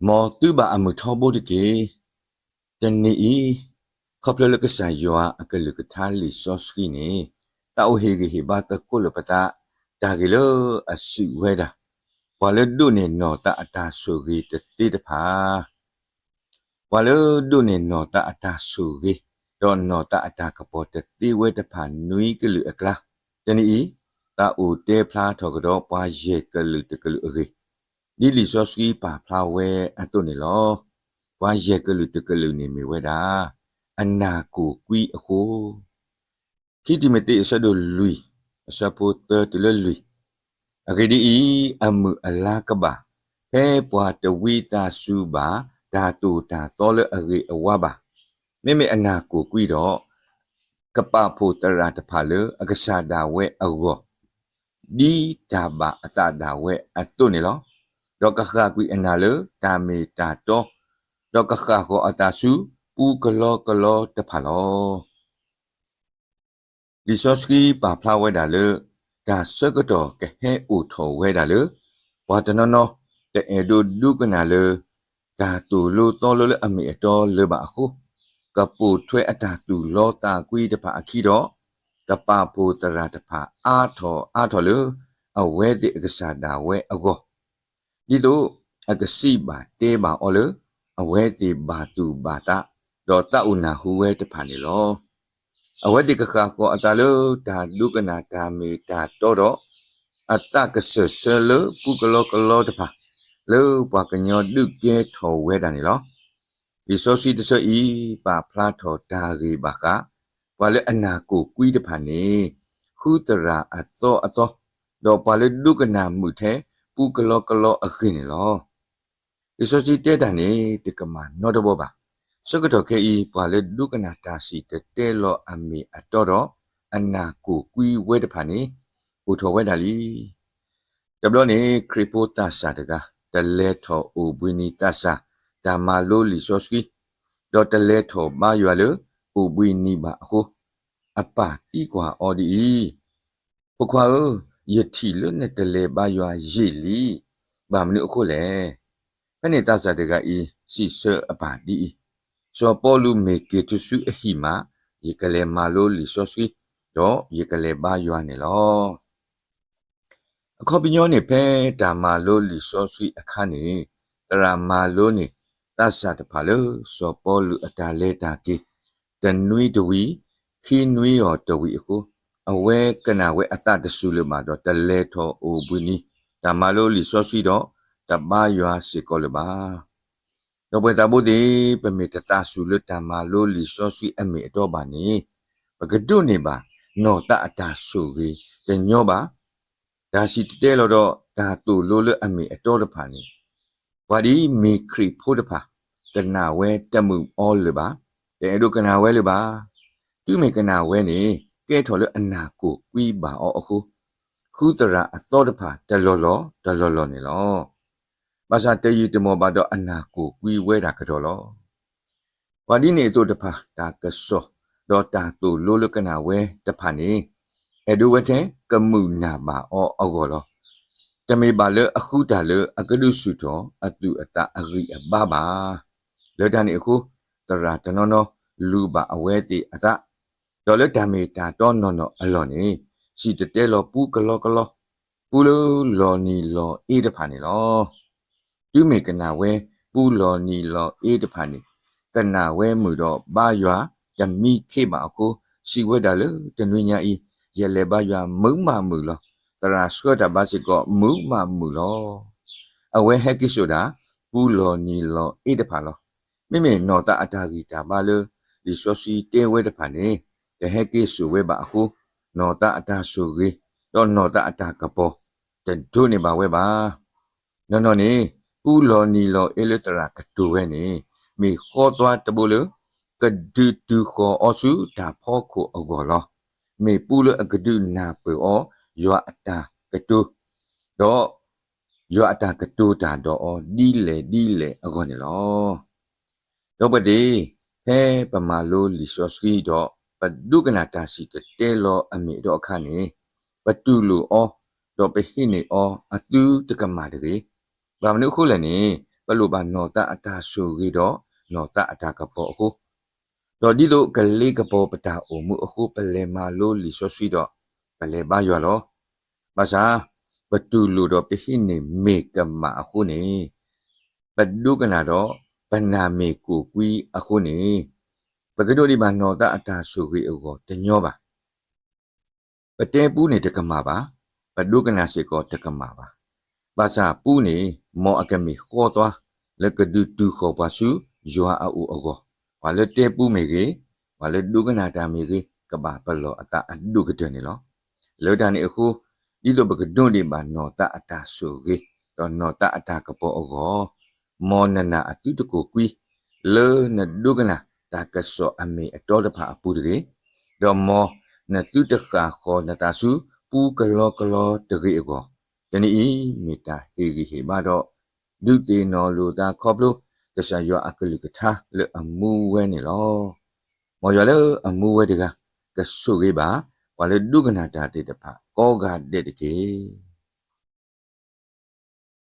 mò tư bà à mù thọ bố đi kì chân ní khóc lơ lơ cái sài dọa cái lơ cái thà lì xót ski nè tao hì ba ta cô lơ bata ta cái lơ à sự quay đà qua lơ đu nè nọ ta sù ghi tê tê đà phà qua lơ đu nè nọ ta sù ghi đòn nọ ta cái bọt tê tê quay đà phà núi cái lơ cái chân ní ta u tê phà thọ cái đó qua dê cái lơ ghi đi lì xót ski bà phà quay à tôi nè lo qua dè cái lư này mày quay đã anh na của quy ở khu khi thì mày tị sẽ đồ lùi sẽ poter từ lên lùi à cái đi amu ala ka ba pe pwa te wi ta su ba ta tu ta to le a ri awa ba me me ana của quy đó ka pa potera ta pha le a ka sa da we a go đi ta ba ta da we a tu ne lo do ka kha quy ana le ta me ta to do ka kha ko ata su pu ka lo te pha lo li so ski pa phla we da le da se ko to ke he u tho we da le wa ta no te e do du ka na le da tu lo to lo le a mi to le ba khu ka pu thwe ata tu lo ta kwi te pha a khi do ka pa pu ta ra te pha a tho le a we de ka sa da we a go đi tu a ka si ba te ba o le a we te ba tu ba ta do ta u na hu we te pha ni lo a we te ka kha ko ata le ta lu ka na ta me ta to do a ta ka se le pu ka lo te pha le pa ka nyo du ke tho we da ni lo di so si te so i pa phla tho ta ri ba ka wa le ana ko kwi te pha ni hu ta ra a to do pa le du ka na mu the pu ka lo a khin ni lo di so si te da ni te ka ma no do bo ba so ka to ke i pa le du ka na ta si te lo a mi a to do ana ko kwi we te pha ni u tho we da liจำลองนี้คริปโปตัสสะเดกะตะเลทออูบุนีตัสสะดามาโลลิซอสกีดอตะเลทอมายัวเลอูบุนีบะโคอปาตีกว่าออดีพวกว่าเยทีเลเนตะเลบายัวเยลีบามนุโคเลพะเนตัสสะเดกะอีสิเซอปาดีซอปอลูเมเกตุสุอหิมาเยกะเลมาโลลิซอสกีดอเยกะเลบายัวเนลอအခါပညောနေဖဲတာမာလိုလီစောဆွီအခါနေတရာမာလိုနေတဆတ်တဖာလောစောပေါ်လူအတာလေတာကေတနွီတဝီခီနွီရောတဝီအခုအဝဲကနာဝဲအတတဆူလမှာတော့တလဲထောအိုဘူးနီတာမာလိုလီစောဆွီတော့တဘာရွာစေကောလပါတော့ဘယ်တာဘူးဒီပမေတတဆူလတာမာလိုလီစောဆွီအမေတော့ပါနေပကဒုနေပါနော်တအတာဆူကြီးတညောပါဒါရှိတဲလို့တော့ဒါတူလိုလအမေအတော်တဖာနေဝါဒီမေခရီဖို့တဖာကနာဝဲတမှုအောလပါတဲ့တို့ကနာဝဲလပါသူမေကနာဝဲနေကဲထော်လအနာကိုကွီးပါအောအခုခုတရာအတော်တဖာတလောလောနေလောဘာသာတေးရီတမောပါတော့အနာကိုကွီးဝဲတာကတော့လောဝါဒီနေတို့တဖာဒါကဆောတော့တာတူလိုလကနာဝဲတဖာနေအဲဒူဝတဲ့ကမှုနာပါအောကောလောတမေပါလေအခုတာလေအကဒုစုတော်အတုအတအရိအဘာပါလေတန်အခုတရာတနောနောလူပါအဝဲတိအတတော်လေဓမေတာတော့နော်အလောနေစီတတဲလောပူကလောပူလောနီလောအေးတဖာနေလောသူမေကနာဝဲပူလောနီလောအေးတဖာနေကနာဝဲမှုတော့ဘာရွာတမိခေပါအခုစီဝဲတာလေတနွေညာဤရလေဘာရွာမုံမမှုလောတရာစကတာဘာစီကောမုံမမှုလောအဝဲဟက်ကိဆိုတာပူလောနီလောအေးတဖာလောမိမိနော်တာအတာဂီတာဘာလေဒီဆိုစီတဲဝဲတဖာနေတဟက်ကိဆူဝဲပါအခုနော်တာအတာဆူကြီးတော့နော်တာအတာကပေါ်တဒုနေပါဝဲပါနော်နေပူလောနီလောအေးလေတရာကတူဝဲနေမိခေါ်သွားတဘူလေကဒူတူခေါ်အဆူတာဖောခုအကောလောမေပူလအကဒုနာပေအောယောအတာကတုတော့ယောအတာကတုတာတော့ဒီလေအကောနေလောတော့ပတိဖဲပမာလိုလီဆိုစကီတော့ပဒုကနာတာစီတဲလောအမေတော့ခါနေပတူလိုအောတော့ပဟိနေအောအတူတကမာတကေဘာမနုခုလည်းနေ ပလူပါနော်တာအတာဆူရီတော့နော်တာအတာကပေါ်အခုတော့ဒီလိုကလေးကပေါ်ပတာအုံမှုအခုပလဲမာလို့လီဆိုဆွီတော့ပလဲပါရွာလောဘာသာဘတူလူတော့ပြဟိနေမေကမာအခုနေပဒုကနာတော့ပနာမေကိုကွီအခုနေပကဒိုဒီဘာနော်တာအတာဆူရီအောတညောပါပတဲပူးနေတကမာပါပဒုကနာစေကောတကမာပါဘာသာပူးနေမောအကမီခေါ်သွားလကဒူတူခေါ်ပါစုယွာအူအောဝါလက်တဲပူးမေကြီးဝါလက်ဒုကနာတာမေကြီးကဘာပလောအတာအဒုကတဲ့နေလောလောတာနေအခုဒီလိုပကဒွန်ဒီဘာနော်တာအတာဆူကြီးတော့နော်တာအတာကပေါ်အောမောနနာအတုတကိုကွီလေနဒုကနာတာကဆောအမေအတော်တဖာအပူတကြီးတော့မောနတုတခါခေါ်နတာစုပူကလောကလောတကြီးအောတနီမေတာဟေကြီးဟေမာတော့ဒုတေနော်လူတာခေါပလို့တဆာယောအကလုကထာလေအမှုဝဲနေလောမောရလေအမှုဝဲတကကဆုကြီးပါဝါလေဒုကနာတာတေတဖာကောဂါတဲ့တကြီး